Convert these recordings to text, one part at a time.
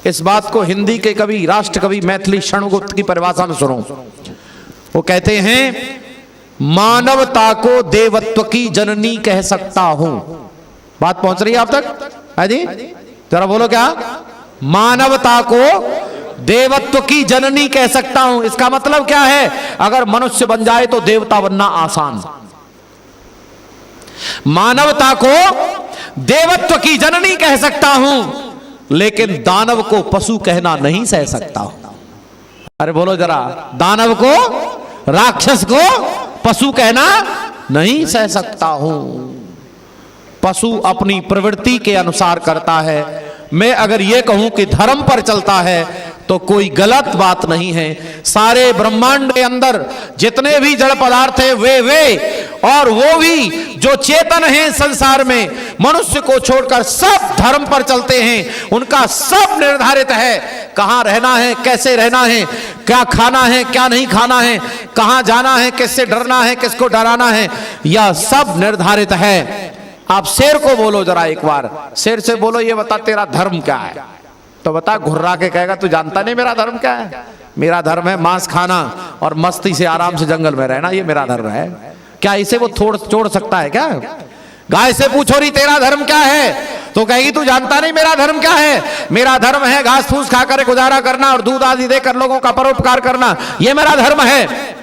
इस बात को हिंदी के कवि, राष्ट्र कवि मैथिली क्षणगुप्त की परिभाषा में सुनो। वो कहते हैं मानवता को देवत्व की जननी कह सकता हूं। बात पहुंच रही है आप तक? है जी, जरा बोलो क्या? मानवता को देवत्व की जननी कह सकता हूं। इसका मतलब क्या है? अगर मनुष्य बन जाए तो देवता बनना आसान। मानवता को देवत्व की जननी कह सकता हूं, लेकिन दानव को पशु कहना नहीं सह सकता हूं। अरे बोलो जरा, दानव को, राक्षस को पशु कहना नहीं सह सकता हूं। पशु अपनी प्रवृत्ति के अनुसार करता है। मैं अगर यह कहूं कि धर्म पर चलता है तो कोई गलत बात नहीं है। सारे ब्रह्मांड के अंदर जितने भी जड़ पदार्थ हैं वे और वो भी जो चेतन हैं संसार में, मनुष्य को छोड़कर सब धर्म पर चलते हैं। उनका सब निर्धारित है, कहां रहना है, कैसे रहना है, क्या खाना है, क्या नहीं खाना है, कहां जाना है, किससे डरना है, किसको डराना है, यह सब निर्धारित है। आप शेर को बोलो जरा एक बार, शेर से बोलो ये बता तेरा धर्म क्या है, तो बता घुर्रा के कहेगा तू जानता नहीं मेरा धर्म क्या है? मेरा धर्म है मांस खाना और मस्ती से आराम से जंगल में रहना, ये मेरा धर्म है। क्या इसे वो छोड़ सकता है क्या? गाय से पूछो रही तेरा धर्म क्या है, तो कहेगी तू जानता नहीं मेरा धर्म क्या है? मेरा धर्म है घास फूस खाकर गुजारा करना और दूध आदि देकर लोगों का परोपकार करना, ये मेरा धर्म है।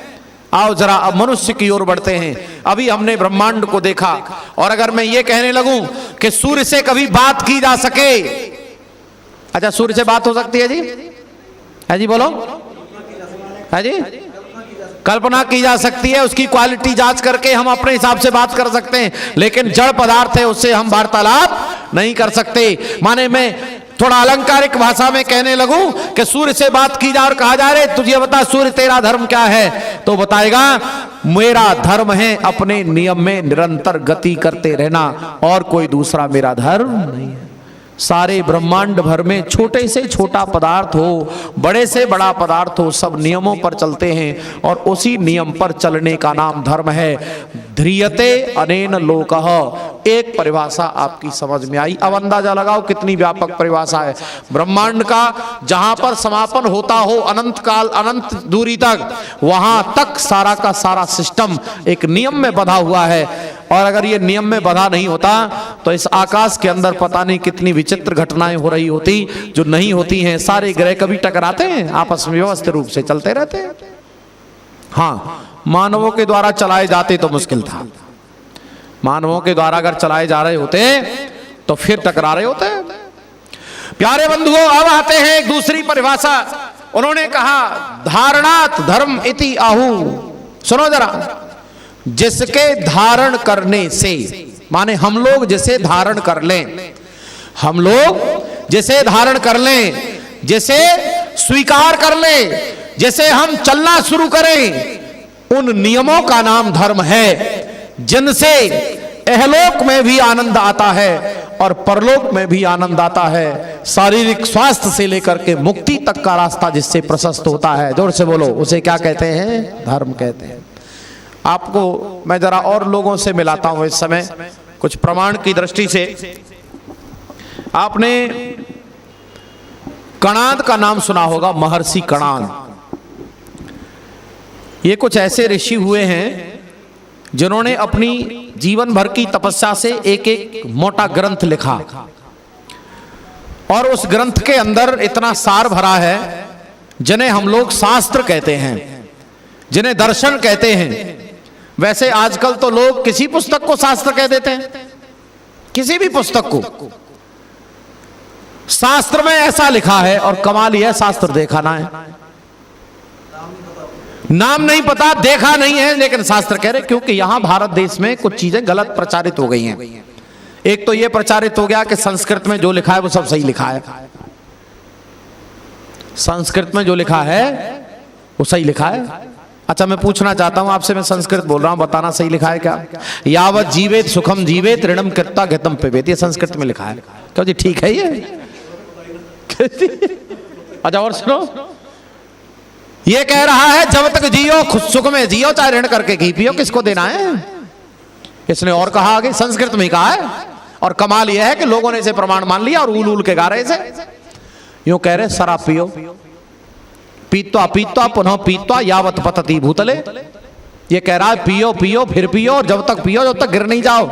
आओ जरा अब मनुष्य की ओर बढ़ते हैं। अभी हमने ब्रह्मांड को देखा, और अगर मैं ये कहने लगूं कि सूर्य से कभी बात की जा सके, अच्छा सूर्य से बात हो सकती है जी? है जी बोलो, है जी? कल्पना की जा सकती है, उसकी क्वालिटी जांच करके हम अपने हिसाब से बात कर सकते हैं, लेकिन जड़ पदार्थ है उससे हम वार्तालाप नहीं कर सकते। माने मैं थोड़ा अलंकारिक भाषा में कहने लगूं कि सूर्य से बात की जा और कहा जा रहे तुझे बता सूर्य तेरा धर्म क्या है, तो बताएगा मेरा धर्म है अपने नियम में निरंतर गति करते रहना, और कोई दूसरा मेरा धर्म नहीं है। सारे ब्रह्मांड भर में छोटे से छोटा पदार्थ हो, बड़े से बड़ा पदार्थ हो, सब नियमों पर चलते हैं, और उसी नियम पर चलने का नाम धर्म है। ध्रियते अनेन लोकः, एक परिभाषा आपकी समझ में आई। अब अंदाजा लगाओ कितनी व्यापक परिभाषा है। ब्रह्मांड का जहां पर समापन होता हो अनंत काल, अनंत दूरी तक, वहां तक सारा का सारा सिस्टम एक नियम में बंधा हुआ है। और अगर ये नियम में बंधा नहीं होता तो इस आकाश के अंदर पता नहीं कितनी विचित्र घटनाएं हो रही होती जो नहीं होती हैं। सारे ग्रह कभी टकराते हैं, आपस में व्यवस्थित रूप से चलते रहते हैं। हाँ, मानवों के द्वारा चलाए जाते तो मुश्किल था। मानवों के द्वारा अगर चलाए जा रहे होते तो फिर टकरा रहे होते। प्यारे बंधुओं, अब आते हैं एक दूसरी परिभाषा। उन्होंने कहा धारणात धर्म इति आहु। सुनो जरा, जिसके धारण करने से, माने हम लोग जिसे धारण कर लें, हम लोग जिसे धारण कर लें, जिसे स्वीकार कर लें, जिसे हम चलना शुरू करें, उन नियमों का नाम धर्म है, जिनसे इहलोक में भी आनंद आता है और परलोक में भी आनंद आता है। शारीरिक स्वास्थ्य से लेकर के मुक्ति तक का रास्ता जिससे प्रशस्त होता है, जोर से बोलो, उसे क्या कहते हैं? धर्म कहते हैं। आपको मैं जरा और लोगों से मिलाता हूं इस समय कुछ प्रमाण की दृष्टि से। आपने कणाद का नाम सुना होगा, महर्षि कणाद। ये कुछ ऐसे ऋषि हुए हैं जिन्होंने अपनी जीवन भर की तपस्या से एक एक मोटा ग्रंथ लिखा, और उस ग्रंथ के अंदर इतना सार भरा है जिन्हें हम लोग शास्त्र कहते हैं, जिन्हें दर्शन कहते हैं। वैसे आजकल तो लोग किसी पुस्तक को शास्त्र कह देते हैं, किसी भी पुस्तक को। शास्त्र में ऐसा लिखा है, और कमाल यह शास्त्र देखा ना है, नाम नहीं पता, देखा नहीं है, लेकिन शास्त्र कह रहे, क्योंकि यहां भारत देश में कुछ चीजें गलत प्रचारित हो गई हैं। एक तो यह प्रचारित हो गया कि संस्कृत में जो लिखा है वो सब सही लिखा है। संस्कृत में जो लिखा है वो सही लिखा है। अच्छा, मैं पूछना चाहता हूं आपसे, मैं संस्कृत बोल रहा हूं, बताना सही लिखा है क्या? यावत जीवेत सुखम जीवेत ऋणम कृत्वा गतम पिबेत, ये संस्कृत में लिखा है। क्यों जी, ठीक है ये? अच्छा और सुनो, ये कह रहा है जब तक जियो खुद सुख में जियो, चाहे ऋण करके घी पियो, किसको देना है? इसने और कहा आगे, संस्कृत में ही कहा है। और कमाल यह है कि लोगों ने इसे प्रमाण मान लिया और उल उल के गा रहे थे। यूं कह रहे शराब पियो, पीत्वा पीत्वा पुनः पीत्वा यावत पतति भूतले। ये कह रहा है पियो पियो फिर पियो, और जब तक पियो जब तक गिर नहीं जाओ।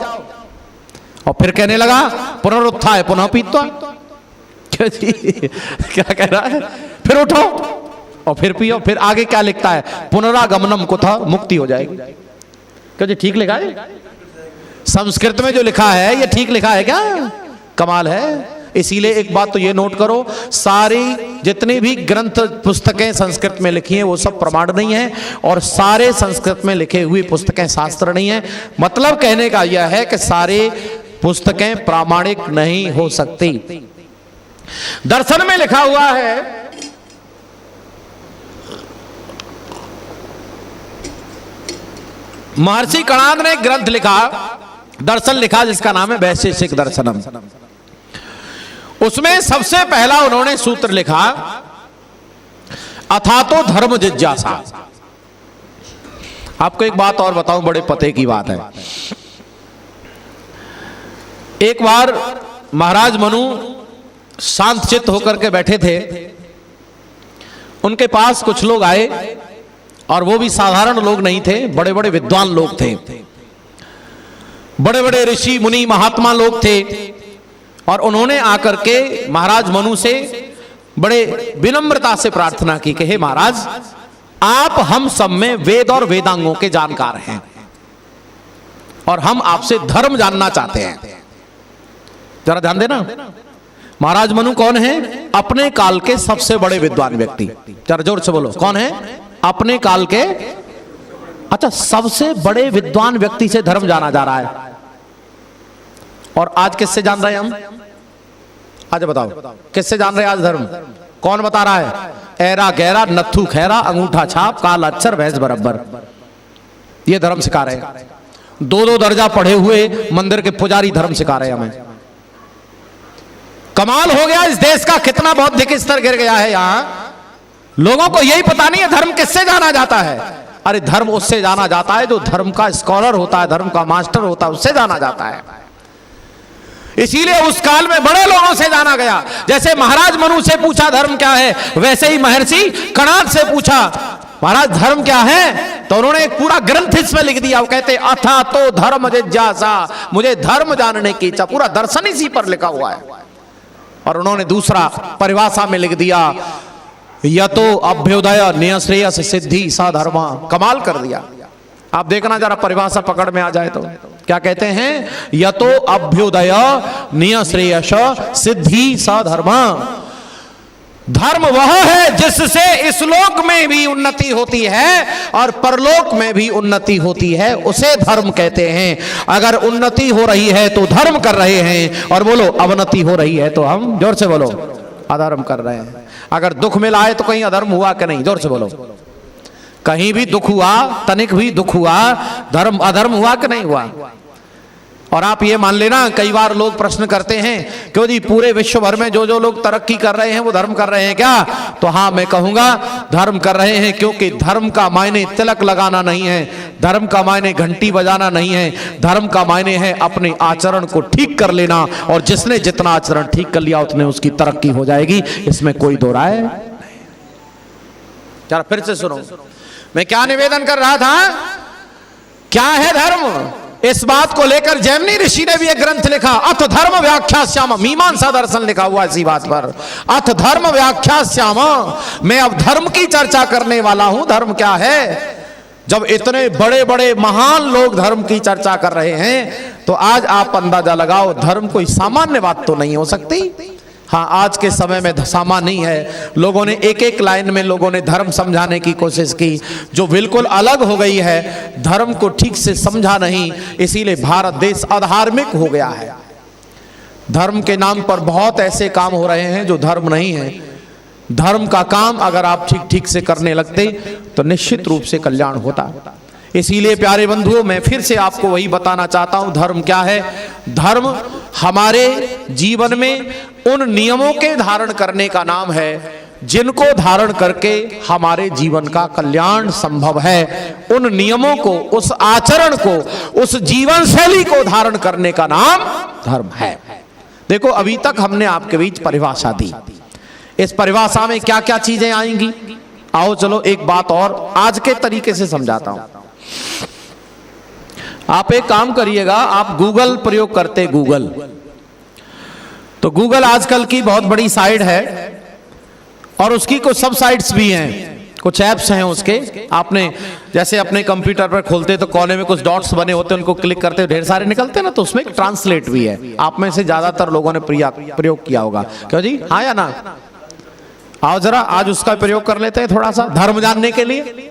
और फिर कहने लगा पुनरुत्थाय पुनः पीत्वा। क्या जी क्या कह रहा है? फिर उठो और फिर पियो। फिर आगे क्या लिखता है? पुनरागमनम कुतः मुक्ति हो जाएगी। क्या जी ठीक लिखा है? संस्कृत में जो लिखा है ये ठीक लिखा है क्या? कमाल है। इसीलिए एक बात तो ये नोट करो, सारी जितनी भी ग्रंथ पुस्तकें संस्कृत में लिखी हैं वो सब प्रमाण नहीं है, और सारे संस्कृत में लिखे हुए पुस्तकें शास्त्र नहीं है। मतलब कहने का यह है कि सारे पुस्तकें प्रामाणिक नहीं हो सकती। दर्शन में लिखा हुआ है, महर्षि कणाद ने ग्रंथ लिखा, दर्शन लिखा, जिसका नाम है वैशेषिक दर्शनम। उसमें सबसे पहला उन्होंने सूत्र लिखा अथातो धर्म जिज्ञासा। आपको एक बात और बताऊं, बड़े पते की बात है। एक बार महाराज मनु शांत चित्त होकर के बैठे थे, उनके पास कुछ लोग आए, और वो भी साधारण लोग नहीं थे, बड़े बड़े विद्वान लोग थे, बड़े बड़े ऋषि मुनि महात्मा लोग थे। और उन्होंने आकर के महाराज मनु से बड़े विनम्रता से प्रार्थना की कि हे महाराज, आप हम सब में वेद और वेदांगों के जानकार हैं, और हम आपसे धर्म जानना चाहते हैं। जरा ध्यान देना, महाराज मनु कौन है? अपने काल के सबसे बड़े विद्वान व्यक्ति। जरा जोर से बोलो, कौन है? अपने काल के, अच्छा, सबसे बड़े विद्वान व्यक्ति से धर्म जाना जा रहा है। और आज किससे जान रहे हैं हम? आज बताओ किससे जान रहे हैं आज धर्म? कौन बता रहा है? ऐरा गहरा नत्थु खैरा अंगूठा छाप काल अक्षर भैंस बराबर, ये धर्म सिखा रहे हैं। दो दो दर्जा पढ़े हुए मंदिर के पुजारी धर्म सिखा रहे हैं हमें। कमाल हो गया, इस देश का कितना बौद्धिक स्तर गिर गया है। यहां लोगों को यही पता नहीं है धर्म किससे जाना जाता है। अरे धर्म उससे जाना जाता है जो धर्म का स्कॉलर होता है, धर्म का मास्टर होता है, उससे जाना जाता है। इसीलिए उस काल में बड़े लोगों से जाना गया। जैसे महाराज मनु से पूछा धर्म क्या है, वैसे ही महर्षि कणाद से पूछा महाराज धर्म क्या है, तो उन्होंने एक पूरा ग्रंथ इसमें लिख दिया। वो कहते अथा तो धर्म जिज्ञासा, मुझे धर्म जानने की इच्छा। पूरा दर्शन इसी पर लिखा हुआ है। और उन्होंने दूसरा परिभाषा में लिख दिया यतो अभ्युदय नियश्रेयस सिद्धि सा धर्मा। कमाल कर दिया। आप देखना जरा परिभाषा पकड़ में आ जाए तो क्या कहते हैं? यतो अभ्युदय नियश्रेयस सिद्धि सा धर्मा। धर्म वह है जिससे इस लोक में भी उन्नति होती है और परलोक में भी उन्नति होती है, उसे धर्म कहते हैं। अगर उन्नति हो रही है तो धर्म कर रहे हैं, और बोलो अवनति हो रही है तो हम, जोर से बोलो, अधर्म कर रहे हैं। अगर दुख मिला है तो कहीं अधर्म हुआ कि नहीं? जोर से बोलो। कहीं भी दुख हुआ, तनिक भी दुख हुआ, धर्म अधर्म हुआ कि नहीं हुआ? और आप ये मान लेना, कई बार लोग प्रश्न करते हैं क्यों जी पूरे विश्व भर में जो जो लोग तरक्की कर रहे हैं वो धर्म कर रहे हैं क्या? तो हाँ, मैं कहूंगा धर्म कर रहे हैं, क्योंकि धर्म का मायने तिलक लगाना नहीं है, धर्म का मायने घंटी बजाना नहीं है, धर्म का मायने है अपने आचरण को ठीक कर लेना, और जिसने जितना आचरण ठीक कर लिया उतने उसकी तरक्की हो जाएगी, इसमें कोई दो राय नहीं। चलो फिर से सुनो, मैं क्या निवेदन कर रहा था, क्या है धर्म? इस बात को लेकर जैमिनी ऋषि ने भी एक ग्रंथ लिखा, अथ धर्म व्याख्या श्याम, मीमांसा दर्शन लिखा हुआ इसी बात पर, अथ धर्म व्याख्या श्याम। मैं अब धर्म की चर्चा करने वाला हूं। धर्म क्या है? जब इतने बड़े बड़े महान लोग धर्म की चर्चा कर रहे हैं तो आज आप अंदाजा लगाओ, धर्म कोई सामान्य बात तो नहीं हो सकती। हाँ, आज के समय में सामान्य नहीं है। लोगों ने एक एक लाइन में लोगों ने धर्म समझाने की कोशिश की जो बिल्कुल अलग हो गई है, धर्म को ठीक से समझा नहीं, इसीलिए भारत देश अधार्मिक हो गया है। धर्म के नाम पर बहुत ऐसे काम हो रहे हैं जो धर्म नहीं है। धर्म का काम अगर आप ठीक ठीक से करने लगते तो निश्चित रूप से कल्याण होता। इसीलिए प्यारे बंधुओं, मैं फिर से आपको वही बताना चाहता हूं, धर्म क्या है? धर्म हमारे जीवन में उन नियमों के धारण करने का नाम है जिनको धारण करके हमारे जीवन का कल्याण संभव है। उन नियमों को, उस आचरण को, उस जीवन शैली को धारण करने का नाम धर्म है। देखो, अभी तक हमने आपके बीच परिभाषा दी, इस परिभाषा में क्या क्या चीजें आएंगी? आओ चलो एक बात और आज के तरीके से समझाता हूं। आप एक काम करिएगा, आप गूगल प्रयोग करते, गूगल, तो गूगल आजकल की बहुत बड़ी साइट है और उसकी कुछ सब साइट्स भी हैं, कुछ ऐप्स हैं उसके। आपने जैसे अपने कंप्यूटर पर खोलते तो कोने में कुछ डॉट्स बने होते हैं, उनको क्लिक करते ढेर सारे निकलते हैं ना, तो उसमें एक ट्रांसलेट भी है। आप में से ज्यादातर लोगों ने प्रयोग किया होगा, क्यों जी? हाँ या ना? आओ जरा आज उसका प्रयोग कर लेते हैं थोड़ा सा, धर्म जानने के लिए।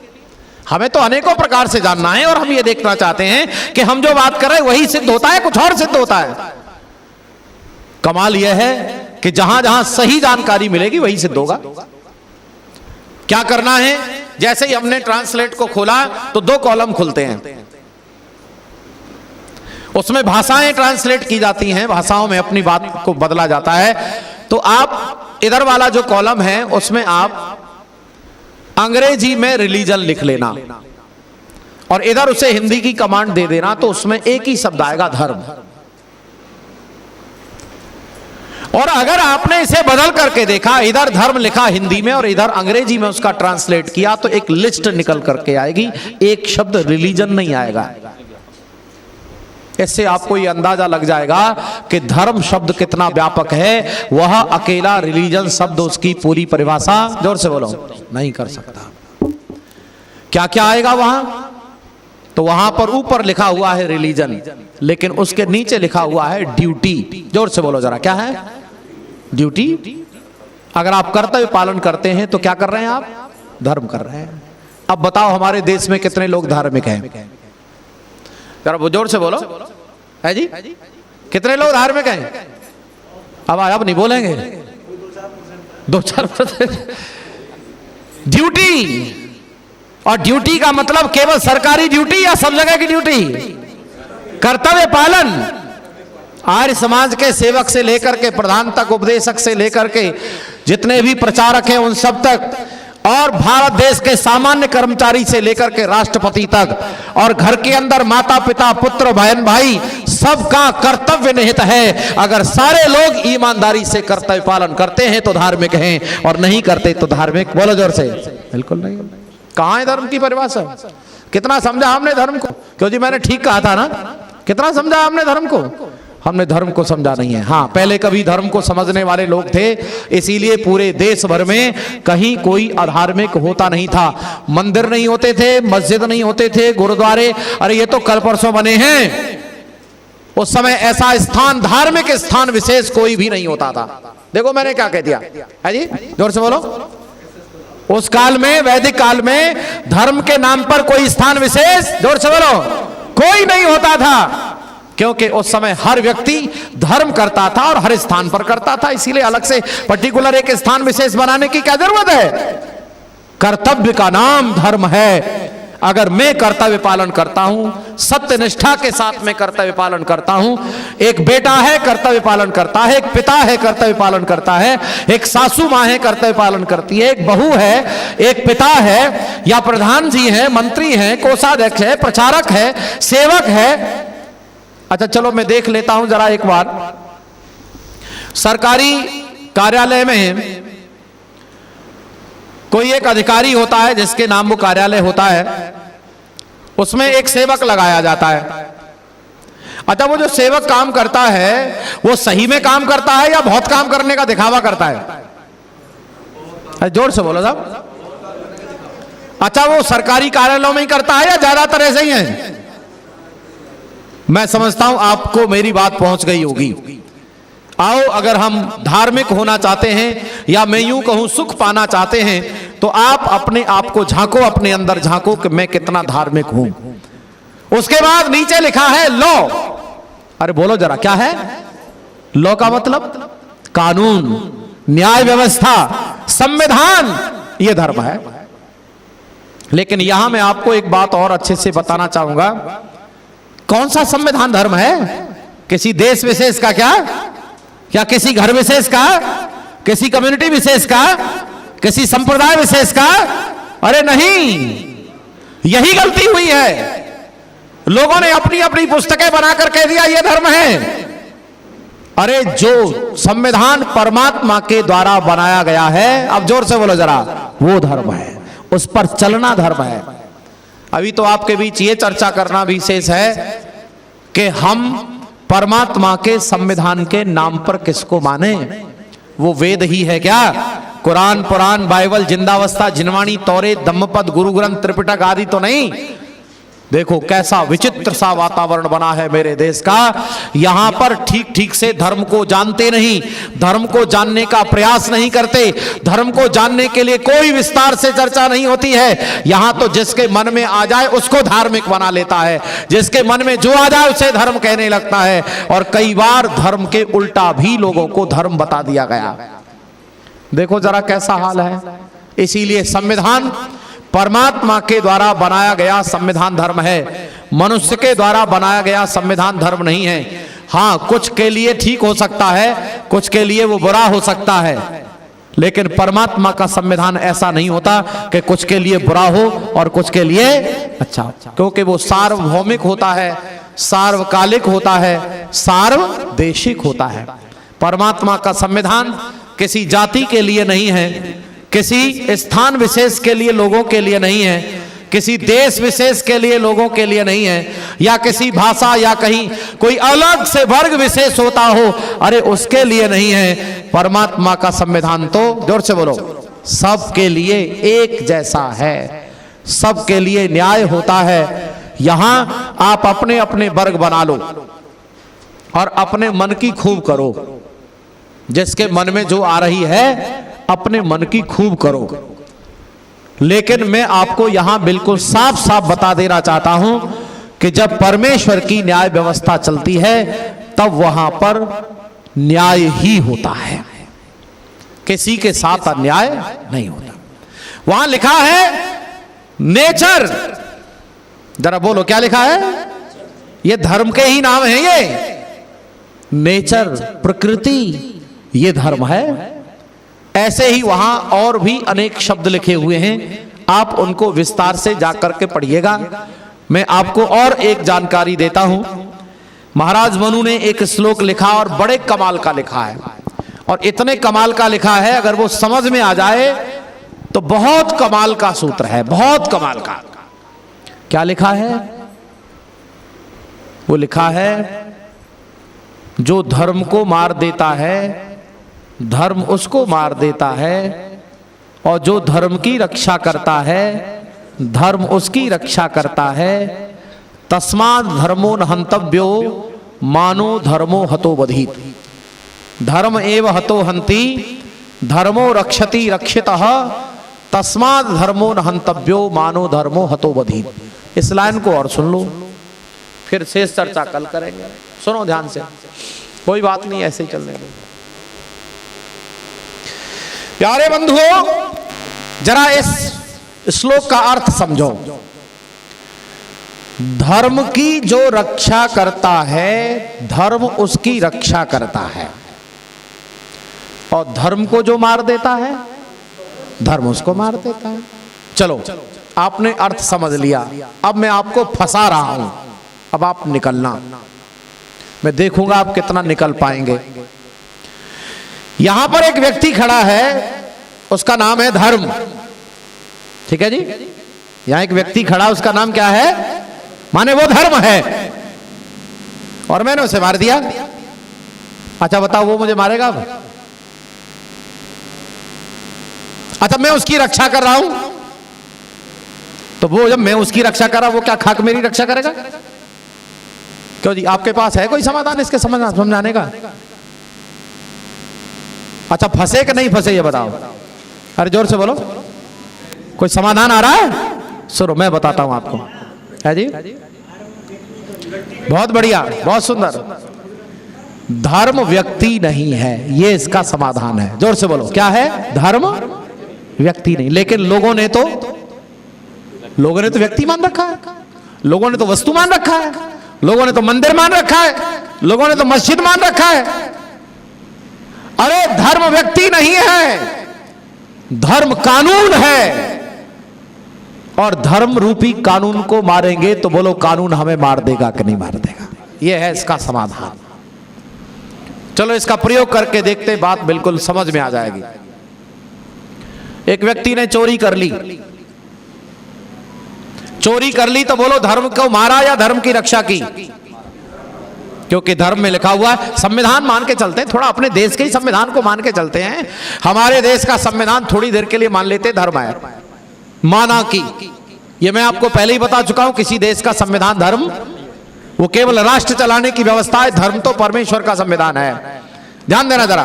हमें तो अनेकों प्रकार से जानना है और हम ये देखना चाहते हैं कि हम जो बात कर रहे हैं वही सिद्ध होता है, कुछ और सिद्ध होता है। कमाल यह है कि जहां जहां सही जानकारी मिलेगी वही सिद्ध होगा। क्या करना है? जैसे ही हमने ट्रांसलेट को खोला तो दो कॉलम खुलते हैं, उसमें भाषाएं ट्रांसलेट की जाती हैं, भाषाओं में अपनी बात को बदला जाता है। तो आप इधर वाला जो कॉलम है उसमें आप अंग्रेजी में रिलीजन लिख लेना और इधर उसे हिंदी की कमांड दे देना, तो उसमें एक ही शब्द आएगा, धर्म। और अगर आपने इसे बदल करके देखा, इधर धर्म लिखा हिंदी में और इधर अंग्रेजी में उसका ट्रांसलेट किया, तो एक लिस्ट निकल करके आएगी, एक शब्द रिलीजन नहीं आएगा। इससे आपको यह अंदाजा लग जाएगा कि धर्म शब्द कितना व्यापक है। वह अकेला रिलीजन शब्द उसकी पूरी परिभाषा, जोर से बोलो, नहीं कर सकता। क्या क्या आएगा वहां? तो वहां पर ऊपर लिखा हुआ है रिलीजन, लेकिन उसके नीचे लिखा हुआ है ड्यूटी। जोर से बोलो जरा, क्या है? ड्यूटी। अगर आप कर्तव्य पालन करते हैं तो क्या कर रहे हैं आप? धर्म कर रहे हैं। अब बताओ हमारे देश में कितने लोग धार्मिक हैं? जरा जोर से बोलो, है जी? कितने लोग धार्मिक हैं? अब नहीं बोलेंगे, 2-4%। ड्यूटी, और ड्यूटी का मतलब केवल सरकारी ड्यूटी या सब जगह की ड्यूटी? कर्तव्य पालन। आर्य समाज के सेवक से लेकर के प्रधान तक, उपदेशक से लेकर के जितने भी प्रचारक हैं उन सब तक, और भारत देश के सामान्य कर्मचारी से लेकर के राष्ट्रपति तक, और घर के अंदर माता पिता पुत्र बहन भाई सबका कर्तव्य निहित है। अगर सारे लोग ईमानदारी से कर्तव्य पालन करते हैं तो धार्मिक हैं, और नहीं करते तो धार्मिक, बोलो जोर से, बिल्कुल नहीं। कहां है धर्म की परिभाषा? कितना समझा हमने धर्म को? क्यों जी, मैंने ठीक कहा था ना? कितना समझा हमने धर्म को? हमने धर्म को समझा नहीं है। हाँ, पहले कभी धर्म को समझने वाले लोग थे, इसीलिए पूरे देश भर में कहीं कोई अधार्मिक होता नहीं था। मंदिर नहीं होते थे, मस्जिद नहीं होते थे, गुरुद्वारे, अरे ये तो कल परसों बने हैं। उस समय ऐसा स्थान, धार्मिक स्थान विशेष कोई भी नहीं होता था। देखो मैंने क्या कह दिया है जी, जोर से बोलो। उस काल में, वैदिक काल में, धर्म के नाम पर कोई स्थान विशेष, जोर से बोलो, कोई नहीं होता था, क्योंकि उस समय हर व्यक्ति धर्म करता था और हर स्थान पर करता था। इसीलिए अलग से पर्टिकुलर एक स्थान विशेष बनाने की क्या जरूरत है? कर्तव्य का नाम धर्म है। अगर मैं कर्तव्य पालन करता हूं, सत्य निष्ठा के साथ में कर्तव्य पालन करता हूं, एक बेटा है कर्तव्य पालन करता है, एक पिता है कर्तव्य पालन करता है, एक सासू मां है कर्तव्य पालन करती है, एक बहू है, एक पिता है, या प्रधान जी है, मंत्री है, कोषाध्यक्ष है, प्रचारक है, सेवक है। अच्छा चलो मैं देख लेता हूं जरा एक बार, सरकारी कार्यालय में कोई एक अधिकारी होता है जिसके नाम वो कार्यालय होता है, उसमें एक सेवक लगाया जाता है। अच्छा वो जो सेवक काम करता है वो सही में काम करता है या बहुत काम करने का दिखावा करता है? जोर से बोलो साहब। अच्छा वो सरकारी कार्यालयों में ही करता है या ज्यादातर ऐसे ही है? मैं समझता हूं आपको मेरी बात पहुंच गई होगी। आओ अगर हम धार्मिक होना चाहते हैं, या मैं यूं कहूं सुख पाना चाहते हैं, तो आप अपने आप को झांको, अपने अंदर झांको कि मैं कितना धार्मिक हूं। उसके बाद नीचे लिखा है लॉ। अरे बोलो जरा, क्या है लॉ? का मतलब कानून, न्याय व्यवस्था, संविधान, ये धर्म है। लेकिन यहां मैं आपको एक बात और अच्छे से बताना चाहूंगा। कौन सा संविधान धर्म है? किसी देश विशेष का क्या किसी घर विशेष का, किसी कम्युनिटी विशेष का, किसी संप्रदाय विशेष का? अरे नहीं, यही गलती हुई है। लोगों ने अपनी अपनी पुस्तकें बनाकर कह दिया ये धर्म है। अरे जो संविधान परमात्मा के द्वारा बनाया गया है, अब जोर से बोलो जरा, वो धर्म है, उस पर चलना धर्म है। अभी तो आपके बीच ये चर्चा करना भी शेष है कि हम परमात्मा के संविधान के नाम पर किसको माने। वो वेद ही है क्या? कुरान, पुराण, बाइबल, जिंदावस्था, जिनवाणी, तौरे, धम्मपद, गुरु ग्रंथ, त्रिपिटक आदि तो नहीं। देखो कैसा विचित्र सा वातावरण बना है मेरे देश का। यहां पर ठीक ठीक से धर्म को जानते नहीं, धर्म को जानने का प्रयास नहीं करते, धर्म को जानने के लिए कोई विस्तार से चर्चा नहीं होती है। यहां तो जिसके मन में आ जाए उसको धार्मिक बना लेता है, जिसके मन में जो आ जाए उसे धर्म कहने लगता है। और कई बार धर्म के उल्टा भी लोगों को धर्म बता दिया गया। देखो जरा कैसा हाल है। इसीलिए संविधान परमात्मा के द्वारा बनाया गया संविधान धर्म है, मनुष्य के द्वारा बनाया गया संविधान धर्म नहीं है। हां, कुछ के लिए ठीक हो सकता है, कुछ के लिए वो बुरा हो सकता है, लेकिन परमात्मा का संविधान ऐसा नहीं होता कि कुछ के लिए बुरा हो और कुछ के लिए अच्छा, क्योंकि वो सार्वभौमिक होता है, सार्वकालिक होता है, सार्वदेशिक होता है। परमात्मा का संविधान किसी जाति के लिए नहीं है, किसी स्थान विशेष के लिए लोगों के लिए नहीं है, किसी देश विशेष के लिए लोगों के लिए नहीं है, या किसी भाषा या कहीं कोई अलग से वर्ग विशेष होता हो, अरे उसके लिए नहीं है। परमात्मा का संविधान तो, जोर से बोलो, सबके लिए एक जैसा है, सबके लिए न्याय होता है। यहां आप अपने अपने वर्ग बना लो और अपने मन की खूब करो, जिसके मन में जो आ रही है अपने मन की खूब करो। लेकिन मैं आपको यहां बिल्कुल साफ साफ बता देना चाहता हूं कि जब परमेश्वर की न्याय व्यवस्था चलती है तब वहां पर न्याय ही होता है, किसी के साथ अन्याय नहीं होता। वहां लिखा है नेचर, जरा बोलो क्या लिखा है? ये धर्म के ही नाम है, ये नेचर, प्रकृति, ये धर्म है। ऐसे ही वहां और भी अनेक शब्द लिखे हुए हैं, आप उनको विस्तार से जाकर के पढ़िएगा। मैं आपको और एक जानकारी देता हूं। महाराज मनु ने एक श्लोक लिखा और बड़े कमाल का लिखा है, और इतने कमाल का लिखा है अगर वो समझ में आ जाए तो बहुत कमाल का सूत्र है, बहुत कमाल का। क्या लिखा है? वो लिखा है, जो धर्म को मार देता है धर्म उसको मार देता है, और जो धर्म की रक्षा करता है धर्म उसकी रक्षा करता है। तस्मात् धर्मो न हंतव्यो मानो धर्मो हतो बधीत। धर्म एव हतो हंति धर्मो रक्षति रक्षितः तस्मात् धर्मो न हंतव्यो मानो धर्मो हतो बधीत। इस लाइन को और सुन लो, फिर शेष चर्चा कल करेंगे। सुनो ध्यान से, कोई बात नहीं, ऐसे ही चलने दो। प्यारे बंधुओं, जरा इस श्लोक का अर्थ समझो। धर्म की जो रक्षा करता है धर्म उसकी रक्षा करता है, और धर्म को जो मार देता है धर्म उसको मार देता है। चलो, आपने अर्थ समझ लिया, अब मैं आपको फंसा रहा हूं, अब आप निकलना, मैं देखूंगा आप कितना निकल पाएंगे। यहां पर एक व्यक्ति खड़ा है, उसका नाम है धर्म, ठीक है जी। यहां एक व्यक्ति खड़ा, उसका नाम क्या है? माने वो धर्म है, और मैंने उसे मार दिया। अच्छा बताओ, वो मुझे मारेगा अब? अच्छा, मैं उसकी रक्षा कर रहा हूं, तो वो जब मैं उसकी रक्षा कर रहा हूं, वो क्या खाक मेरी रक्षा करेगा? क्यों जी, आपके पास है कोई समाधान इसके समझाने का? अच्छा, फंसे कि नहीं फंसे ये बताओ? अरे जोर से बोलो, कोई समाधान आ रहा है? सुनो मैं बताता हूं आपको, है जी। बहुत बढ़िया, बहुत सुंदर। धर्म व्यक्ति नहीं है, ये इसका समाधान है। जोर से बोलो, क्या है? धर्म व्यक्ति नहीं। लेकिन लोगों ने तो व्यक्ति मान रखा है, लोगों ने तो वस्तु मान रखा है, लोगों ने तो मंदिर मान रखा है, लोगों ने तो मस्जिद मान रखा है। अरे धर्म व्यक्ति नहीं है, धर्म कानून है, और धर्म रूपी कानून को मारेंगे तो बोलो कानून हमें मार देगा कि नहीं मार देगा? यह है इसका समाधान। चलो इसका प्रयोग करके देखते, बात बिल्कुल समझ में आ जाएगी। एक व्यक्ति ने चोरी कर ली, चोरी कर ली तो बोलो धर्म को मारा या धर्म की रक्षा की? क्योंकि धर्म में लिखा हुआ है, संविधान मान के चलते हैं, थोड़ा अपने देश के ही संविधान को मान के चलते हैं। हमारे देश का संविधान थोड़ी देर के लिए मान लेते धर्म है, माना कि ये मैं आपको पहले ही बता चुका हूं, किसी देश का संविधान धर्म वो केवल राष्ट्र चलाने की व्यवस्था है, धर्म तो परमेश्वर का संविधान है। ध्यान देना जरा।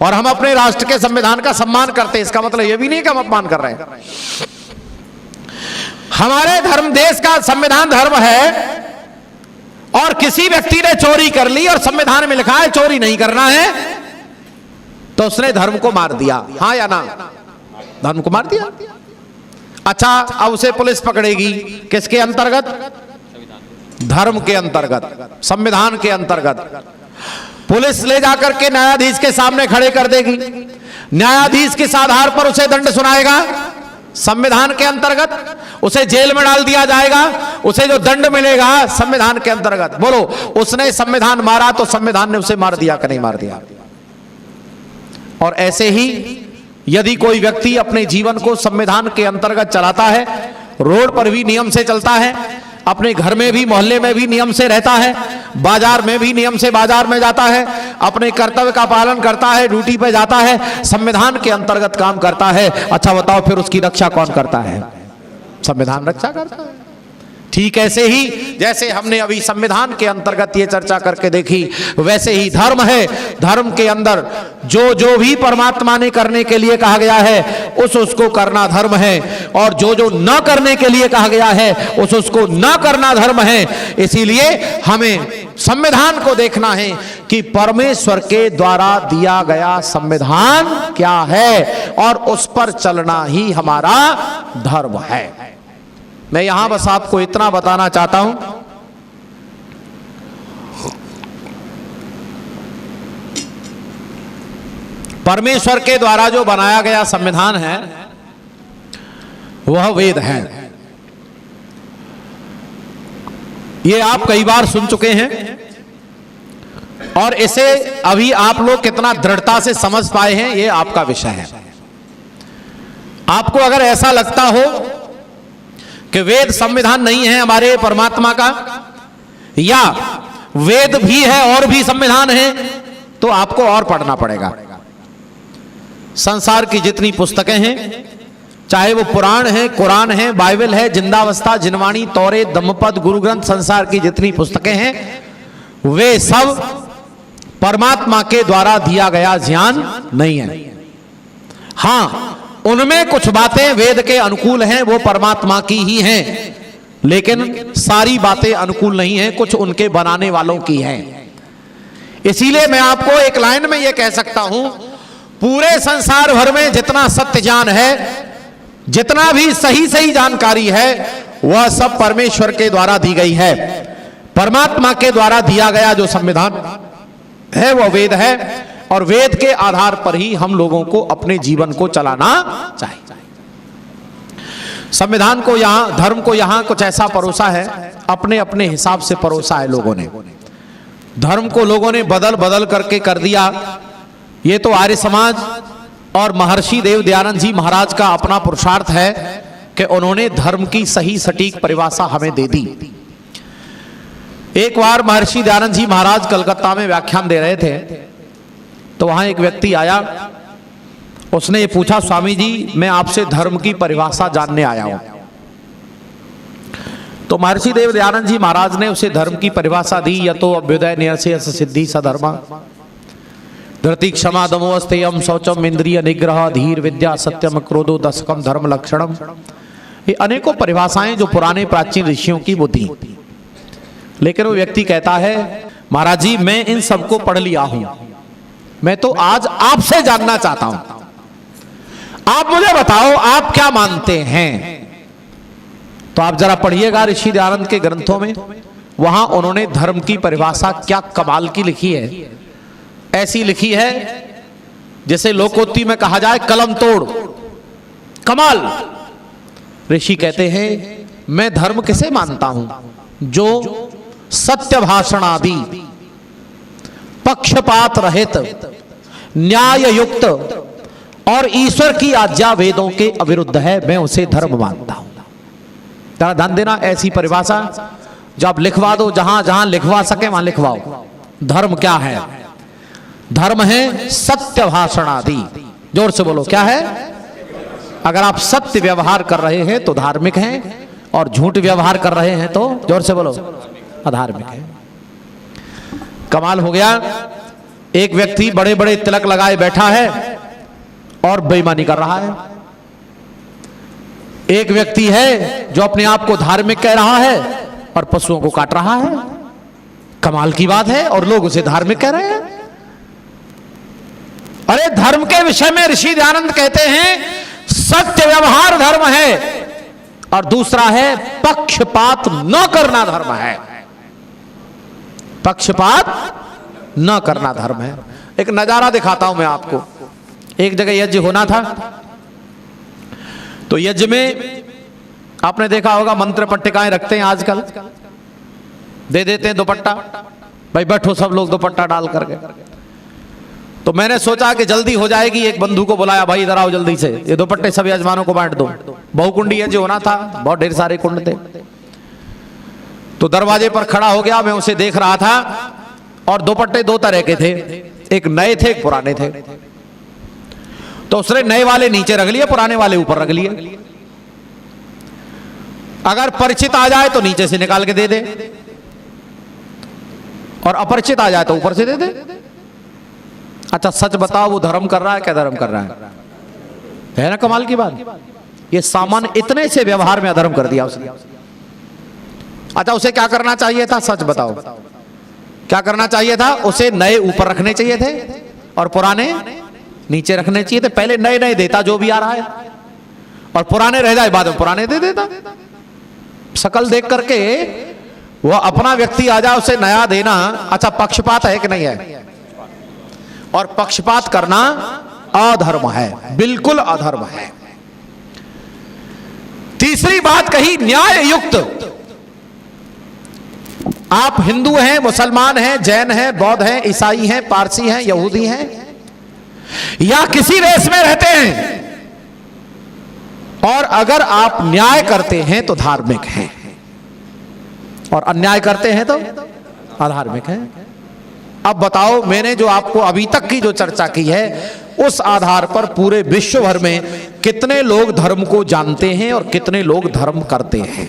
और हम अपने राष्ट्र के संविधान का सम्मान करते हैं, इसका मतलब यह भी नहीं कि हम अपमान कर रहे हैं। हमारे धर्म देश का संविधान धर्म है, और किसी व्यक्ति ने चोरी कर ली और संविधान में लिखा है चोरी नहीं करना है, तो उसने धर्म को मार दिया, हाँ या ना? धर्म को मार दिया। अच्छा, अब उसे पुलिस पकड़ेगी, किसके अंतर्गत? धर्म के अंतर्गत, संविधान के अंतर्गत। पुलिस ले जाकर के न्यायाधीश के सामने खड़े कर देगी, न्यायाधीश किस आधार पर उसे दंड सुनाएगा? संविधान के अंतर्गत। उसे जेल में डाल दिया जाएगा, उसे जो दंड मिलेगा संविधान के अंतर्गत। बोलो, उसने संविधान मारा तो संविधान ने उसे मार दिया कि नहीं मार दिया? और ऐसे ही यदि कोई व्यक्ति अपने जीवन को संविधान के अंतर्गत चलाता है, रोड पर भी नियम से चलता है, अपने घर में भी मोहल्ले में भी नियम से रहता है, बाजार में भी नियम से बाजार में जाता है, अपने कर्तव्य का पालन करता है, ड्यूटी पे जाता है, संविधान के अंतर्गत काम करता है, अच्छा बताओ फिर उसकी रक्षा कौन करता है? संविधान रक्षा करता है। ठीक ऐसे ही जैसे हमने अभी संविधान के अंतर्गत ये चर्चा करके देखी, वैसे ही धर्म है, धर्म के अंदर जो जो भी परमात्मा ने करने के लिए कहा गया है उसको करना धर्म है, और जो जो न करने के लिए कहा गया है उसको न करना धर्म है। इसीलिए हमें संविधान को देखना है कि परमेश्वर के द्वारा दिया गया संविधान क्या है, और उस पर चलना ही हमारा धर्म है। मैं यहां बस आपको इतना बताना चाहता हूं, परमेश्वर के द्वारा जो बनाया गया संविधान है वह वेद है। ये आप कई बार सुन चुके हैं, और इसे अभी आप लोग कितना दृढ़ता से समझ पाए हैं ये आपका विषय है। आपको अगर ऐसा लगता हो कि वेद संविधान नहीं है हमारे परमात्मा का, या वेद भी है और भी संविधान है, तो आपको और पढ़ना पड़ेगा। संसार की जितनी पुस्तकें हैं, चाहे वो पुराण है, कुरान है, बाइबल है, जिंदावस्था, जिनवाणी, तौरे, धम्मपद, गुरु ग्रंथ, संसार की जितनी पुस्तकें हैं वे सब परमात्मा के द्वारा दिया गया ज्ञान नहीं है। हां, उनमें कुछ बातें वेद के अनुकूल हैं, वो परमात्मा की ही हैं, लेकिन सारी बातें अनुकूल नहीं हैं, कुछ उनके बनाने वालों की हैं। इसीलिए मैं आपको एक लाइन में यह कह सकता हूं, पूरे संसार भर में जितना सत्य ज्ञान है, जितना भी सही सही जानकारी है, वह सब परमेश्वर के द्वारा दी गई है। परमात्मा के द्वारा दिया गया जो संविधान है वह वेद है, और वेद के आधार पर ही हम लोगों को अपने जीवन को चलाना चाहिए। संविधान को यहां, धर्म को यहां कुछ ऐसा परोसा है, अपने अपने हिसाब से परोसा है लोगों ने। धर्म को लोगों ने बदल बदल करके कर दिया। ये तो आर्य समाज और महर्षि देव दयानंद जी महाराज का अपना पुरुषार्थ है कि उन्होंने धर्म की सही सटीक परिभाषा हमें दे दी। एक बार महर्षि दयानंद जी महाराज कलकत्ता में व्याख्यान दे रहे थे, तो वहां एक व्यक्ति आया, उसने ये पूछा, स्वामी जी मैं आपसे धर्म की परिभाषा जानने आया हूं। तो महर्षि देव दयानंद जी महाराज ने उसे धर्म की परिभाषा दी, यतो अभ्युदय निरस्य सिद्धि सधर्मा धृति क्षमा दमो स्थेयम शौचम इंद्रिय निग्रह धीर विद्या सत्यम क्रोधो दशकम धर्म लक्षणम। ये अनेकों परिभाषाएं जो पुराने प्राचीन ऋषियों की वो थी। लेकिन वो व्यक्ति कहता है, महाराज जी मैं इन सबको पढ़ लिया हूं, मैं तो आज आपसे जानना चाहता हूं, आप मुझे बताओ आप क्या मानते हैं। तो आप जरा पढ़िएगा ऋषि दयानंद के ग्रंथों में, वहां उन्होंने धर्म की परिभाषा क्या कमाल की लिखी है। ऐसी लिखी है जैसे लोकोक्ति में कहा जाए कलम तोड़, कमाल। ऋषि कहते हैं मैं धर्म किसे मानता हूं, जो सत्य भाषण आदि, पक्षपात रहित, न्याय युक्त और ईश्वर की आज्ञा वेदों के अविरुद्ध है, मैं उसे धर्म मानता हूं। जरा ध्यान देना, ऐसी परिभाषा जो आप लिखवा दो, जहां जहां लिखवा सके वहां लिखवाओ। धर्म क्या है? धर्म है सत्य भाषणादि। जोर से बोलो, क्या है? अगर आप सत्य व्यवहार कर रहे हैं तो धार्मिक हैं, और झूठ व्यवहार कर रहे हैं तो जोर से बोलो अधार्मिक है। कमाल हो गया, एक व्यक्ति बड़े बड़े तिलक लगाए बैठा है और बेईमानी कर रहा है। एक व्यक्ति है जो अपने आप को धार्मिक कह रहा है और पशुओं को काट रहा है। कमाल की बात है, और लोग उसे धार्मिक कह रहे हैं। अरे धर्म के विषय में ऋषि दयानंद कहते हैं सत्य व्यवहार धर्म है, और दूसरा है पक्षपात न करना धर्म है। पक्षपात न करना धर्म है। एक नजारा दिखाता हूं मैं आपको। एक जगह यज्ञ होना था, तो यज्ञ में आपने देखा होगा मंत्र पट्टिकाएं रखते हैं आजकल, दे देते हैं दुपट्टा, भाई बैठो सब लोग दुपट्टा डाल करके। तो मैंने सोचा कि जल्दी हो जाएगी, एक बंधु को बुलाया, भाई इधर आओ जल्दी से, ये दुपट्टे सब यजमानों को बांट दो। बहुकुंडी यज्ञ होना था, बहुत ढेर सारे कुंड थे। तो दरवाजे पर खड़ा हो गया, मैं उसे देख रहा था, और दुपट्टे दो तरह के थे, एक नए थे एक पुराने थे। तो उसने नए वाले नीचे रख लिए, पुराने वाले ऊपर रख लिए। अगर परिचित आ जाए तो नीचे से निकाल के दे दे, और अपरिचित आ जाए तो ऊपर से दे दे। अच्छा सच बताओ, वो धर्म कर रहा है क्या धर्म कर रहा है ना? कमाल की बात। ये सामान इतने से व्यवहार में अधर्म कर दिया उसने। अच्छा उसे क्या करना चाहिए था? सच बताओ, क्या करना चाहिए था? उसे नए ऊपर रखने चाहिए थे और पुराने नीचे रखने चाहिए थे। पहले नए नए देता जो भी आ रहा है, और पुराने रह जाए बाद में पुराने दे देता। शकल देख करके वो अपना व्यक्ति आ जाए उसे नया देना, अच्छा पक्षपात है कि नहीं है? और पक्षपात करना अधर्म है, बिल्कुल अधर्म है। तीसरी बात कही न्याय युक्त। आप हिंदू हैं, मुसलमान हैं, जैन हैं, बौद्ध हैं, ईसाई हैं, पारसी हैं, यहूदी हैं, या किसी देश में रहते हैं, और अगर आप न्याय करते हैं तो धार्मिक हैं, और अन्याय करते हैं तो अधार्मिक हैं। अब बताओ, मैंने जो आपको अभी तक की जो चर्चा की है, उस आधार पर पूरे विश्व भर में कितने लोग धर्म को जानते हैं और कितने लोग धर्म करते हैं?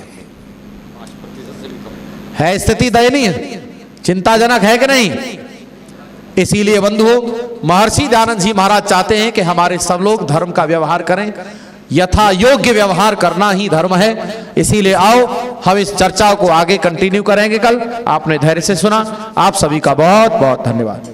है स्थिति दयनीय, चिंताजनक है कि नहीं? इसीलिए बंधुओं, महर्षि दयानंद जी महाराज चाहते हैं कि हमारे सब लोग धर्म का व्यवहार करें, यथा योग्य व्यवहार करना ही धर्म है। इसीलिए आओ हम इस चर्चा को आगे कंटिन्यू करेंगे कल। आपने धैर्य से सुना, आप सभी का बहुत बहुत धन्यवाद।